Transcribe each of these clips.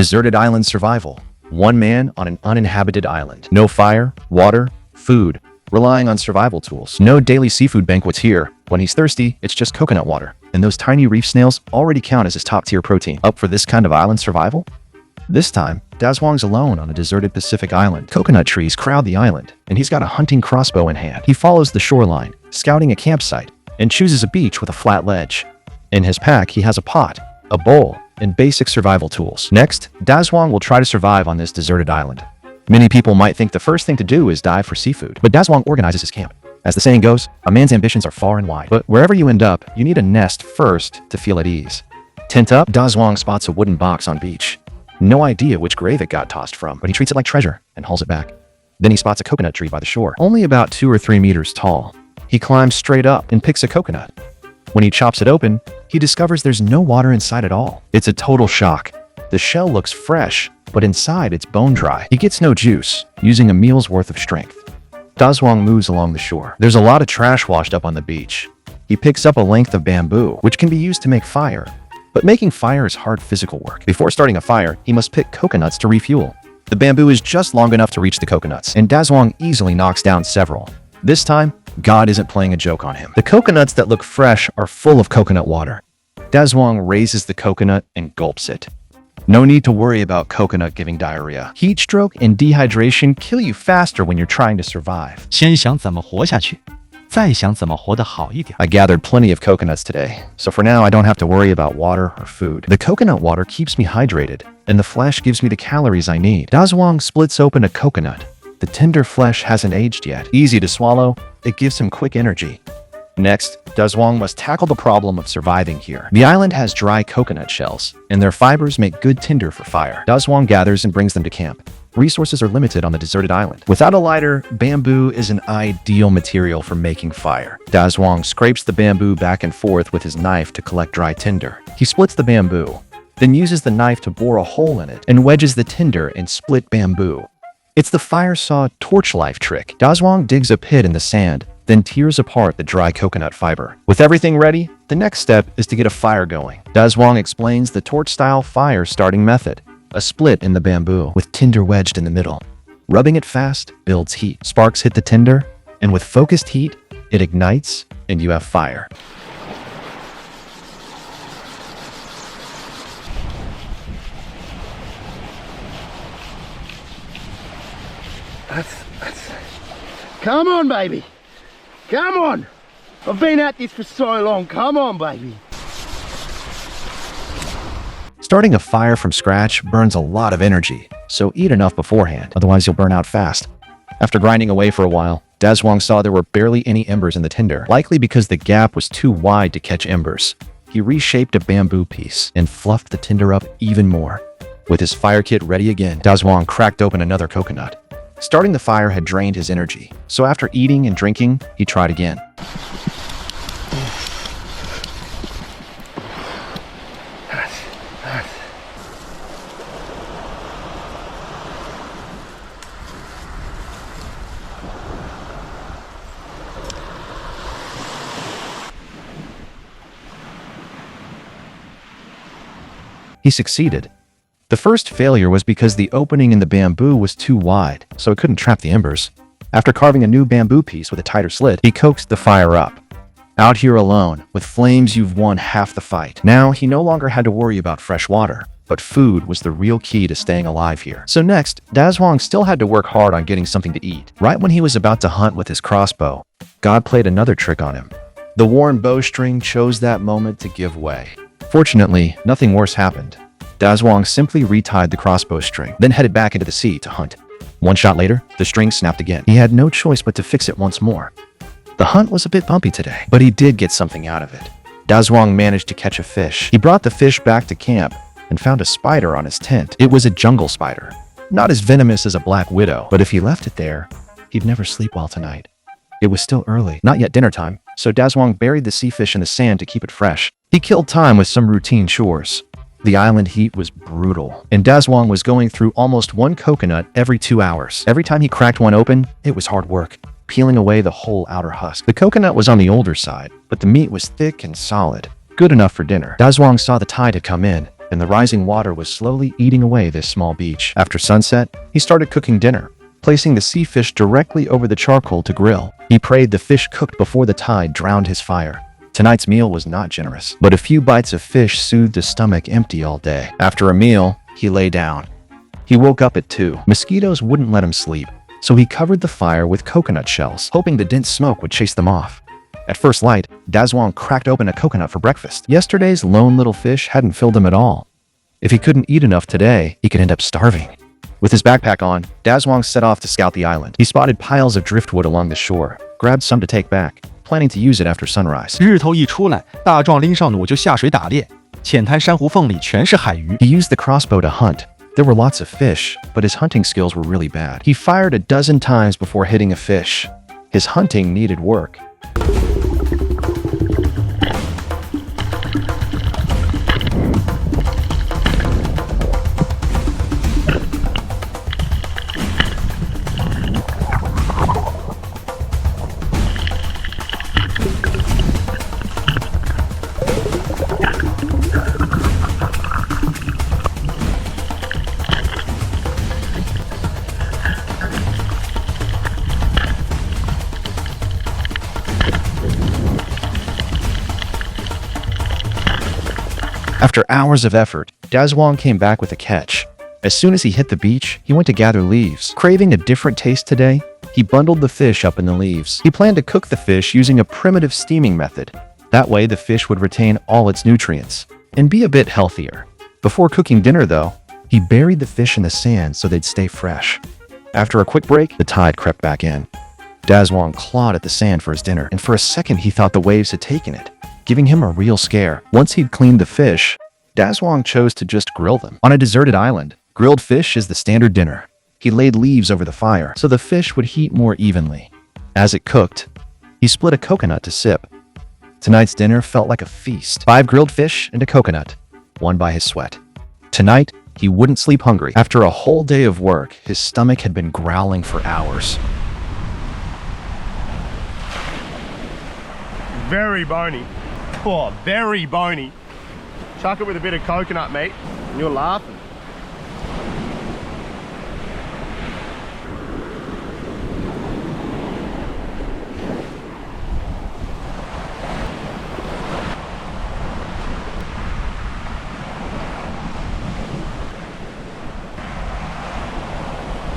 Deserted island survival. One man on an uninhabited island. No fire, water, food. Relying on survival tools. No daily seafood banquets here. When he's thirsty, it's just coconut water. And those tiny reef snails already count as his top-tier protein. Up for this kind of island survival? This time, Dazwong's alone on a deserted Pacific island. Coconut trees crowd the island, and he's got a hunting crossbow in hand. He follows the shoreline, scouting a campsite, and chooses a beach with a flat ledge. In his pack, he has a pot, a bowl, and basic survival tools. Next, Dazwong will try to survive on this deserted island. Many people might think the first thing to do is dive for seafood, but Dazwong organizes his camp. As the saying goes, a man's ambitions are far and wide. But wherever you end up, you need a nest first to feel at ease. Tent up, Dazwong spots a wooden box on beach. No idea which grave it got tossed from, but he treats it like treasure and hauls it back. Then he spots a coconut tree by the shore, only about 2 or 3 meters tall. He climbs straight up and picks a coconut. When he chops it open, he discovers there's no water inside at all. It's a total shock. The shell looks fresh, but inside it's bone dry. He gets no juice, using a meal's worth of strength. Dazwong moves along the shore. There's a lot of trash washed up on the beach. He picks up a length of bamboo, which can be used to make fire. But making fire is hard physical work. Before starting a fire, he must pick coconuts to refuel. The bamboo is just long enough to reach the coconuts, and Dazwong easily knocks down several. This time, God isn't playing a joke on him. The coconuts that look fresh are full of coconut water. Dazwong raises the coconut and gulps it. No need to worry about coconut giving diarrhea. Heat stroke and dehydration kill you faster when you're trying to survive. 先想怎么活下去，再想怎么活得好一点。 I gathered plenty of coconuts today, so for now I don't have to worry about water or food. The coconut water keeps me hydrated, and the flesh gives me the calories I need. Dazwong splits open a coconut. The tender flesh hasn't aged yet. Easy to swallow, it gives him quick energy. Next, Dazwong must tackle the problem of surviving here. The island has dry coconut shells, and their fibers make good tinder for fire. Dazwong gathers and brings them to camp. Resources are limited on the deserted island. Without a lighter, bamboo is an ideal material for making fire. Dazwong scrapes the bamboo back and forth with his knife to collect dry tinder. He splits the bamboo, then uses the knife to bore a hole in it and wedges the tinder in split bamboo. It's the fire saw torch life trick. Dazwong digs a pit in the sand, then tears apart the dry coconut fiber. With everything ready, the next step is to get a fire going. Dazwong explains the torch-style fire starting method, a split in the bamboo with tinder wedged in the middle. Rubbing it fast builds heat. Sparks hit the tinder, and with focused heat, it ignites, and you have fire. Come on, baby. Come on. I've been at this for so long. Come on, baby. Starting a fire from scratch burns a lot of energy, so eat enough beforehand, otherwise you'll burn out fast. After grinding away for a while, Dazwong saw there were barely any embers in the tinder, likely because the gap was too wide to catch embers. He reshaped a bamboo piece and fluffed the tinder up even more. With his fire kit ready again, Dazwong cracked open another coconut. Starting the fire had drained his energy, so after eating and drinking, he tried again. He succeeded. The first failure was because the opening in the bamboo was too wide, so it couldn't trap the embers. After carving a new bamboo piece with a tighter slit, he coaxed the fire up. Out here alone, with flames, you've won half the fight. Now, he no longer had to worry about fresh water, but food was the real key to staying alive here. So next, Dazwong still had to work hard on getting something to eat. Right when he was about to hunt with his crossbow, God played another trick on him. The worn bowstring chose that moment to give way. Fortunately, nothing worse happened. Dazwong simply retied the crossbow string, then headed back into the sea to hunt. One shot later, the string snapped again. He had no choice but to fix it once more. The hunt was a bit bumpy today, but he did get something out of it. Dazwong managed to catch a fish. He brought the fish back to camp and found a spider on his tent. It was a jungle spider, not as venomous as a black widow, but if he left it there, he'd never sleep well tonight. It was still early, not yet dinner time, so Dazwong buried the sea fish in the sand to keep it fresh. He killed time with some routine chores. The island heat was brutal, and Dazwong was going through almost one coconut every 2 hours. Every time he cracked one open, it was hard work, peeling away the whole outer husk. The coconut was on the older side, but the meat was thick and solid, good enough for dinner. Dazwong saw the tide had come in, and the rising water was slowly eating away this small beach. After sunset, he started cooking dinner, placing the sea fish directly over the charcoal to grill. He prayed the fish cooked before the tide drowned his fire. Tonight's meal was not generous, but a few bites of fish soothed his stomach empty all day. After a meal, he lay down. He woke up at 2. Mosquitoes wouldn't let him sleep, so he covered the fire with coconut shells, hoping the dense smoke would chase them off. At first light, Dazwang cracked open a coconut for breakfast. Yesterday's lone little fish hadn't filled him at all. If he couldn't eat enough today, he could end up starving. With his backpack on, Dazwang set off to scout the island. He spotted piles of driftwood along the shore, grabbed some to take back, planning to use it after sunrise. 日头一出来，大壮拎上弩就下水打猎。浅滩珊瑚缝里全是海鱼。 He used the crossbow to hunt. There were lots of fish, but his hunting skills were really bad. He fired a dozen times before hitting a fish. His hunting needed work. After hours of effort, Dazwang came back with a catch. As soon as he hit the beach, he went to gather leaves. Craving a different taste today, he bundled the fish up in the leaves. He planned to cook the fish using a primitive steaming method. That way, the fish would retain all its nutrients and be a bit healthier. Before cooking dinner, though, he buried the fish in the sand so they'd stay fresh. After a quick break, the tide crept back in. Dazwang clawed at the sand for his dinner, and for a second he thought the waves had taken it, giving him a real scare. Once he'd cleaned the fish, Dazwang chose to just grill them. On a deserted island, grilled fish is the standard dinner. He laid leaves over the fire so the fish would heat more evenly. As it cooked, he split a coconut to sip. Tonight's dinner felt like a feast. 5 grilled fish and a coconut, won by his sweat. Tonight, he wouldn't sleep hungry. After a whole day of work, his stomach had been growling for hours. Very bony. Oh, very bony. Chuck it with a bit of coconut, mate, and you're laughing.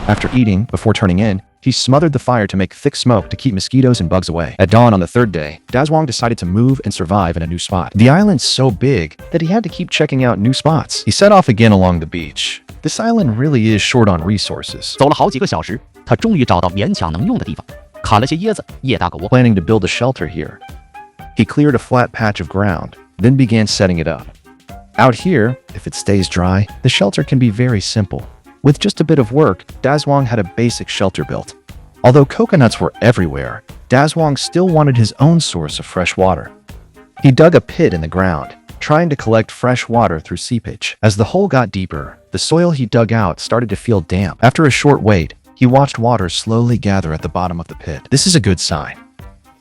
After eating, before turning in, he smothered the fire to make thick smoke to keep mosquitoes and bugs away. At dawn on the 3rd day, Dazwang decided to move and survive in a new spot. The island's so big that he had to keep checking out new spots. He set off again along the beach. This island really is short on resources. 走了好几个小时，他终于找到勉强能用的地方，砍了些椰子，叶搭个窝。 Planning to build a shelter here. He cleared a flat patch of ground, then began setting it up. Out here, if it stays dry, the shelter can be very simple. With just a bit of work, Dazwang had a basic shelter built. Although coconuts were everywhere, Dazwang still wanted his own source of fresh water. He dug a pit in the ground, trying to collect fresh water through seepage. As the hole got deeper, the soil he dug out started to feel damp. After a short wait, he watched water slowly gather at the bottom of the pit. This is a good sign.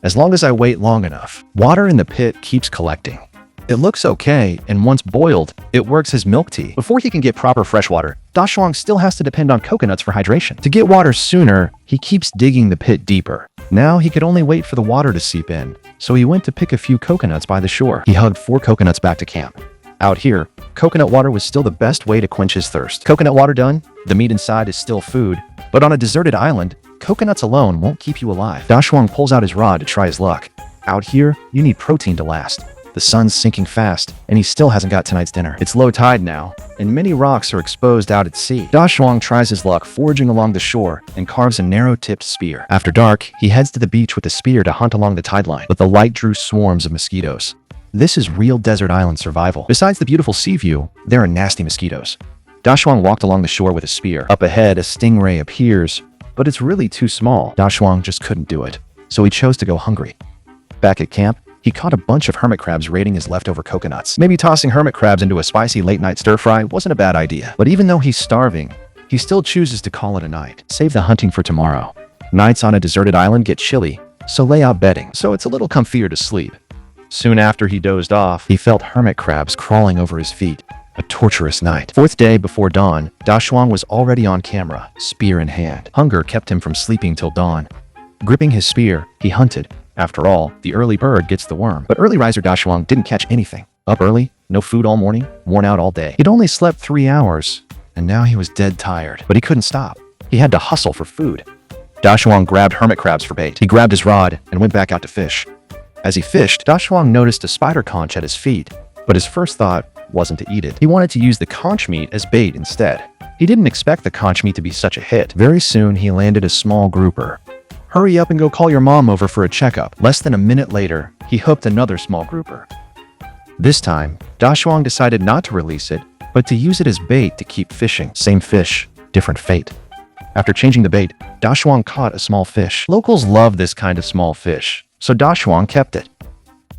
As long as I wait long enough, water in the pit keeps collecting. It looks okay, and once boiled, it works as milk tea. Before he can get proper fresh water, Dazwang still has to depend on coconuts for hydration. To get water sooner, he keeps digging the pit deeper. Now he could only wait for the water to seep in, so he went to pick a few coconuts by the shore. He hugged 4 coconuts back to camp. Out here, coconut water was still the best way to quench his thirst. Coconut water done, the meat inside is still food, but on a deserted island, coconuts alone won't keep you alive. Dazwang pulls out his rod to try his luck. Out here, you need protein to last. The sun's sinking fast, and he still hasn't got tonight's dinner. It's low tide now, and many rocks are exposed out at sea. Dazwang tries his luck foraging along the shore and carves a narrow-tipped spear. After dark, he heads to the beach with the spear to hunt along the tide line, but the light drew swarms of mosquitoes. This is real desert island survival. Besides the beautiful sea view, there are nasty mosquitoes. Dazwang walked along the shore with a spear. Up ahead, a stingray appears, but it's really too small. Dazwang just couldn't do it, so he chose to go hungry. Back at camp, he caught a bunch of hermit crabs raiding his leftover coconuts. Maybe tossing hermit crabs into a spicy late-night stir-fry wasn't a bad idea. But even though he's starving, he still chooses to call it a night. Save the hunting for tomorrow. Nights on a deserted island get chilly, so lay out bedding, so it's a little comfier to sleep. Soon after he dozed off, he felt hermit crabs crawling over his feet. A torturous night. Fourth day before dawn, Da Shuang was already on camera, spear in hand. Hunger kept him from sleeping till dawn. Gripping his spear, he hunted. After all, the early bird gets the worm. But early riser Da Shuang didn't catch anything. Up early, no food all morning, worn out all day. He'd only slept 3 hours, and now he was dead tired. But he couldn't stop. He had to hustle for food. Da Shuang grabbed hermit crabs for bait. He grabbed his rod and went back out to fish. As he fished, Da Shuang noticed a spider conch at his feet, but his first thought wasn't to eat it. He wanted to use the conch meat as bait instead. He didn't expect the conch meat to be such a hit. Very soon, he landed a small grouper. Hurry up and go call your mom over for a checkup. Less than a minute later, he hooked another small grouper. This time, Da Shuang decided not to release it, but to use it as bait to keep fishing. Same fish, different fate. After changing the bait, Da Shuang caught a small fish. Locals love this kind of small fish, so Da Shuang kept it.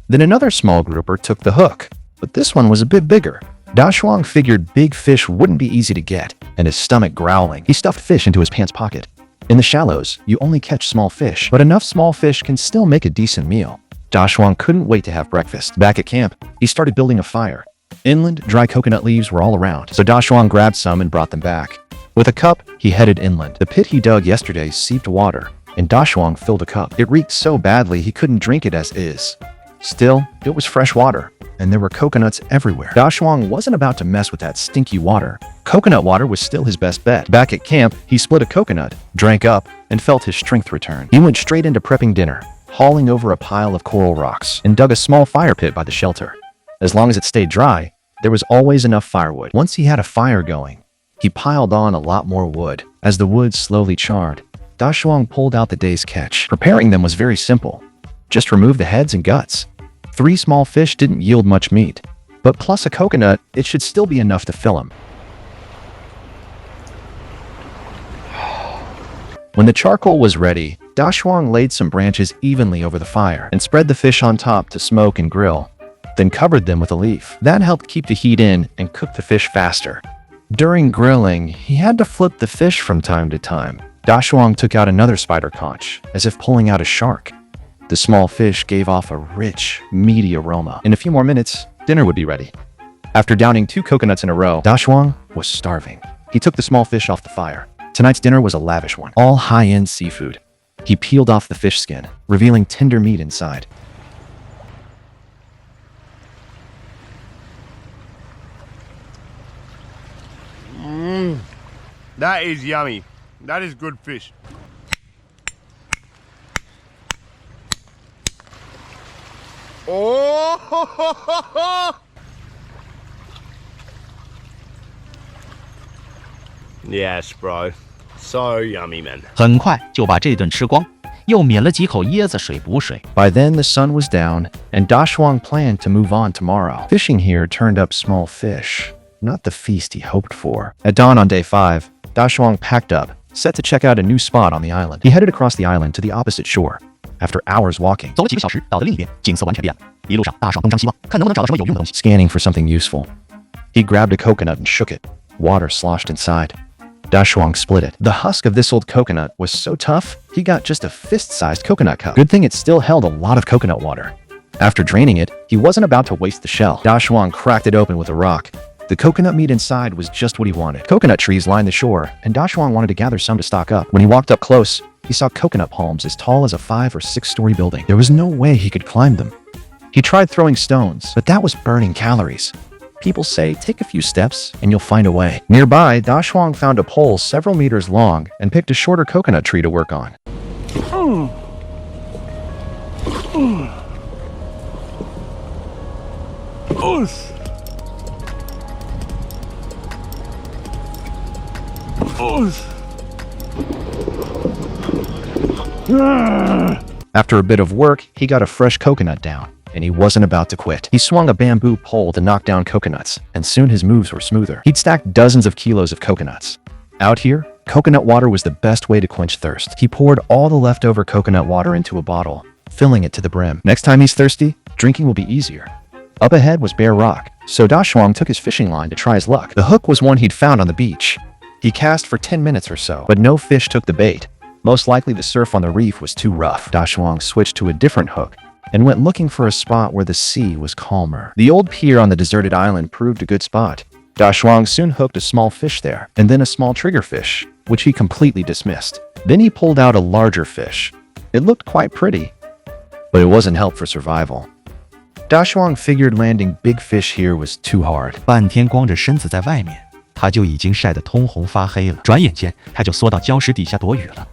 Then another small grouper took the hook, but this one was a bit bigger. Da Shuang figured big fish wouldn't be easy to get, and his stomach growling, he stuffed fish into his pants pocket. In the shallows, you only catch small fish, but enough small fish can still make a decent meal. Da Shuang couldn't wait to have breakfast. Back at camp, he started building a fire. Inland, dry coconut leaves were all around, so Da Shuang grabbed some and brought them back. With a cup, he headed inland. The pit he dug yesterday seeped water, and Da Shuang filled a cup. It reeked so badly he couldn't drink it as is. Still, it was fresh water, and there were coconuts everywhere. Da Shuang wasn't about to mess with that stinky water. Coconut water was still his best bet. Back at camp, he split a coconut, drank up, and felt his strength return. He went straight into prepping dinner, hauling over a pile of coral rocks, and dug a small fire pit by the shelter. As long as it stayed dry, there was always enough firewood. Once he had a fire going, he piled on a lot more wood. As the wood slowly charred, Da Shuang pulled out the day's catch. Preparing them was very simple. Just remove the heads and guts. 3 small fish didn't yield much meat, but plus a coconut, it should still be enough to fill him. When the charcoal was ready, Da Shuang laid some branches evenly over the fire and spread the fish on top to smoke and grill, then covered them with a leaf. That helped keep the heat in and cook the fish faster. During grilling, he had to flip the fish from time to time. Da Shuang took out another spider conch, as if pulling out a shark. The small fish gave off a rich, meaty aroma. In a few more minutes, dinner would be ready. After downing 2 coconuts in a row, Da Shuang was starving. He took the small fish off the fire. Tonight's dinner was a lavish one, all high-end seafood. He peeled off the fish skin, revealing tender meat inside. That is yummy. That is good fish. Oh! Yes, bro. So yummy, man. 很快就把这顿吃光，又抿了几口椰子水补水。 By then, the sun was down, and Da Shuang planned to move on tomorrow. Fishing here turned up small fish, not the feast he hoped for. At dawn on day 5, Da Shuang packed up, set to check out a new spot on the island. He headed across the island to the opposite shore. After hours walking, 走了几个小时，到了另一边，景色完全变了。一路上，大爽东张西望，看能不能找到什么有用的东西。 scanning for something useful, he grabbed a coconut and shook it. Water sloshed inside. Da Shuang split it. The husk of this old coconut was so tough, he got just a fist-sized coconut cup. Good thing it still held a lot of coconut water. After draining it, he wasn't about to waste the shell. Da Shuang cracked it open with a rock. The coconut meat inside was just what he wanted. Coconut trees lined the shore, and Da Shuang wanted to gather some to stock up. When he walked up close, he saw coconut palms as tall as a 5- or 6-story building. There was no way he could climb them. He tried throwing stones, but that was burning calories. People say take a few steps and you'll find a way. Nearby, Da Shuang found a pole several meters long and picked a shorter coconut tree to work on. After a bit of work, he got a fresh coconut down, and he wasn't about to quit. He swung a bamboo pole to knock down coconuts, and soon his moves were smoother. He'd stacked dozens of kilos of coconuts. Out here, coconut water was the best way to quench thirst. He poured all the leftover coconut water into a bottle, filling it to the brim. Next time he's thirsty, drinking will be easier. Up ahead was bare rock, so Da Shuang took his fishing line to try his luck. The hook was one he'd found on the beach. He cast for 10 minutes or so, but no fish took the bait. Most likely the surf on the reef was too rough. Da Shuang switched to a different hook and went looking for a spot where the sea was calmer. The old pier on the deserted island proved a good spot. Da Shuang soon hooked a small fish there, and then a small triggerfish, which he completely dismissed. Then he pulled out a larger fish. It looked quite pretty, but it wasn't help for survival. Da Shuang figured landing big fish here was too hard. 半天光着身子在外面，他就已经晒得通红发黑了。转眼间，他就缩到礁石底下躲雨了。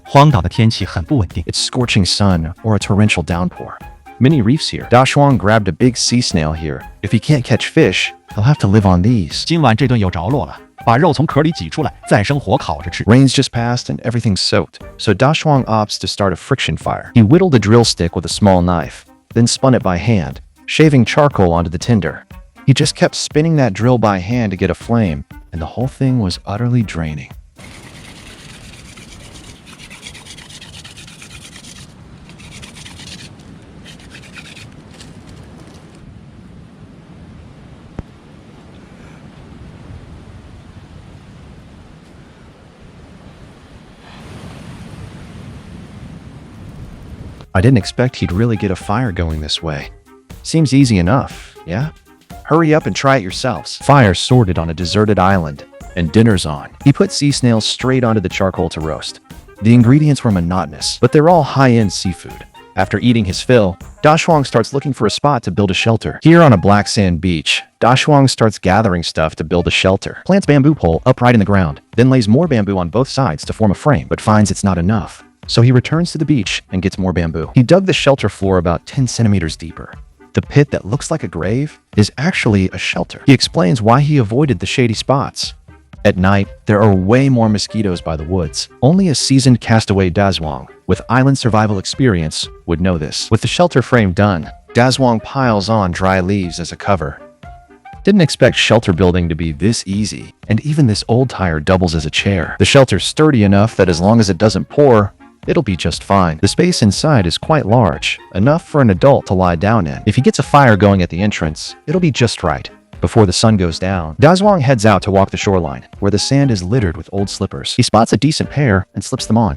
荒岛的天气很不稳定。 It's scorching sun or a torrential downpour. Many reefs here. Da Shuang grabbed a big sea snail here. If he can't catch fish, he'll have to live on these. 今晚这顿有着落了，把肉从壳里挤出来，再生火烤着吃。 Rain's just passed and everything's soaked, so Da Shuang opts to start a friction fire. He whittled a drill stick with a small knife, then spun it by hand, shaving charcoal onto the tinder. He just kept spinning that drill by hand to get a flame, and the whole thing was utterly draining. I didn't expect he'd really get a fire going this way. Seems easy enough, yeah? Hurry up and try it yourselves. Fire sorted on a deserted island, and dinner's on. He put sea snails straight onto the charcoal to roast. The ingredients were monotonous, but they're all high-end seafood. After eating his fill, Da Shuang starts looking for a spot to build a shelter. Here on a black sand beach, Da Shuang starts gathering stuff to build a shelter. Plants bamboo pole upright in the ground, then lays more bamboo on both sides to form a frame, but finds it's not enough. So he returns to the beach and gets more bamboo. He dug the shelter floor about 10 centimeters deeper. The pit that looks like a grave is actually a shelter. He explains why he avoided the shady spots. At night, there are way more mosquitoes by the woods. Only a seasoned castaway Da Shuang with island survival experience would know this. With the shelter frame done, Da Shuang piles on dry leaves as a cover. Didn't expect shelter building to be this easy, and even this old tire doubles as a chair. The shelter's sturdy enough that as long as it doesn't pour, it'll be just fine. The space inside is quite large, enough for an adult to lie down in. If he gets a fire going at the entrance, it'll be just right. Before the sun goes down, Da Shuang heads out to walk the shoreline, where the sand is littered with old slippers. He spots a decent pair and slips them on.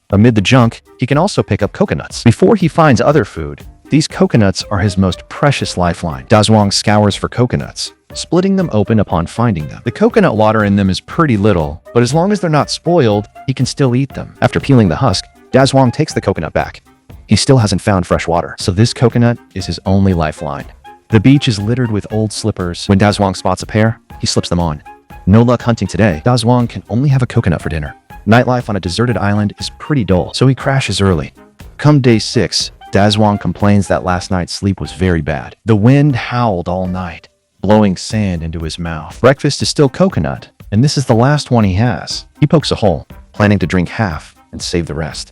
Amid the junk, he can also pick up coconuts. Before he finds other food, these coconuts are his most precious lifeline. Da Shuang scours for coconuts, splitting them open upon finding them. The coconut water in them is pretty little, but as long as they're not spoiled, he can still eat them. After peeling the husk, Da Shuang takes the coconut back. He still hasn't found fresh water, so this coconut is his only lifeline. The beach is littered with old slippers. When Da Shuang spots a pair, he slips them on. No luck hunting today. Da Shuang can only have a coconut for dinner. Nightlife on a deserted island is pretty dull, so he crashes early. Come day 6, Da Shuang complains that last night's sleep was very bad. The wind howled all night, blowing sand into his mouth. Breakfast is still coconut, and this is the last one he has. He pokes a hole, planning to drink half and save the rest.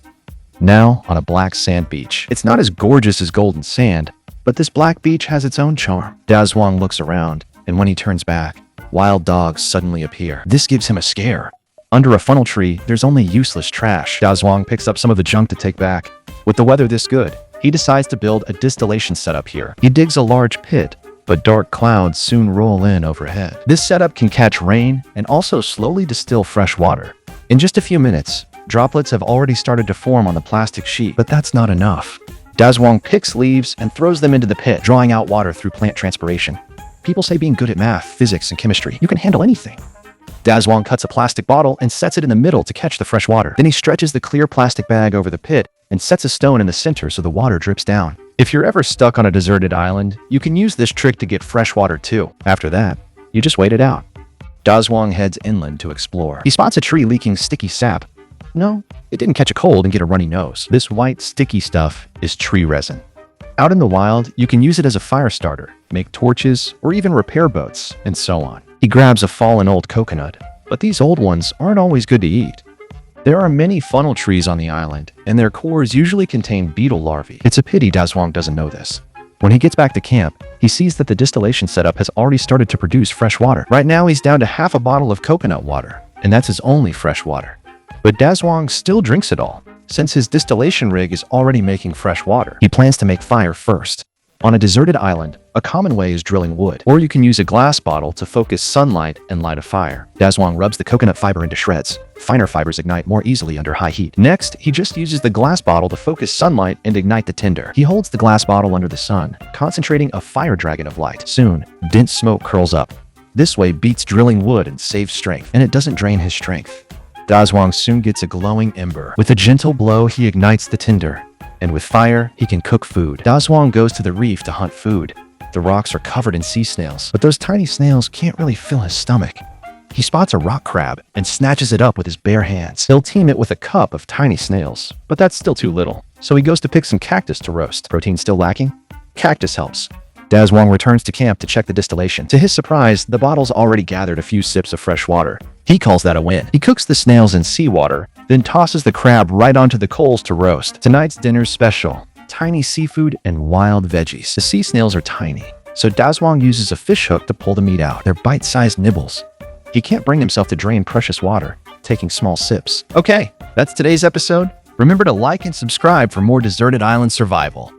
Now on a black sand beach. It's not as gorgeous as golden sand, but this black beach has its own charm. Da Shuang looks around, and when he turns back, wild dogs suddenly appear. This gives him a scare. Under a funnel tree, there's only useless trash. Da Shuang picks up some of the junk to take back. With the weather this good, he decides to build a distillation setup here. He digs a large pit, but dark clouds soon roll in overhead. This setup can catch rain and also slowly distill fresh water. In just a few minutes, droplets have already started to form on the plastic sheet, but that's not enough. Da Shuang picks leaves and throws them into the pit, drawing out water through plant transpiration. People say being good at math, physics, and chemistry, you can handle anything. Da Shuang cuts a plastic bottle and sets it in the middle to catch the fresh water. Then he stretches the clear plastic bag over the pit and sets a stone in the center so the water drips down. If you're ever stuck on a deserted island, you can use this trick to get fresh water too. After that, you just wait it out. Da Shuang heads inland to explore. He spots a tree leaking sticky sap. No, it didn't catch a cold and get a runny nose. This white sticky stuff is tree resin. Out in the wild, you can use it as a fire starter, make torches, or even repair boats, and so on. He grabs a fallen old coconut, but these old ones aren't always good to eat. There are many funnel trees on the island, and their cores usually contain beetle larvae. It's a pity Da Shuang doesn't know this. When he gets back to camp, he sees that the distillation setup has already started to produce fresh water. Right now, he's down to half a bottle of coconut water, and that's his only fresh water. But Da Shuang still drinks it all. Since his distillation rig is already making fresh water, he plans to make fire first. On a deserted island, a common way is drilling wood, or you can use a glass bottle to focus sunlight and light a fire. Da Shuang rubs the coconut fiber into shreds. Finer fibers ignite more easily under high heat. Next, he just uses the glass bottle to focus sunlight and ignite the tinder. He holds the glass bottle under the sun, concentrating a fire dragon of light. Soon, dense smoke curls up. This way beats drilling wood and saves strength, and it doesn't drain his strength. Dazwang soon gets a glowing ember. With a gentle blow, he ignites the tinder, and with fire, he can cook food. Dazwang goes to the reef to hunt food. The rocks are covered in sea snails, but those tiny snails can't really fill his stomach. He spots a rock crab and snatches it up with his bare hands. He'll team it with a cup of tiny snails, but that's still too little. So he goes to pick some cactus to roast. Protein still lacking? Cactus helps. Dazwang returns to camp to check the distillation. To his surprise, the bottle's already gathered a few sips of fresh water. He calls that a win. He cooks the snails in seawater, then tosses the crab right onto the coals to roast. Tonight's dinner's special: tiny seafood and wild veggies. The sea snails are tiny, so Dazwang uses a fish hook to pull the meat out. They're bite-sized nibbles. He can't bring himself to drain precious water, taking small sips. Okay, that's today's episode. Remember to like and subscribe for more deserted island survival.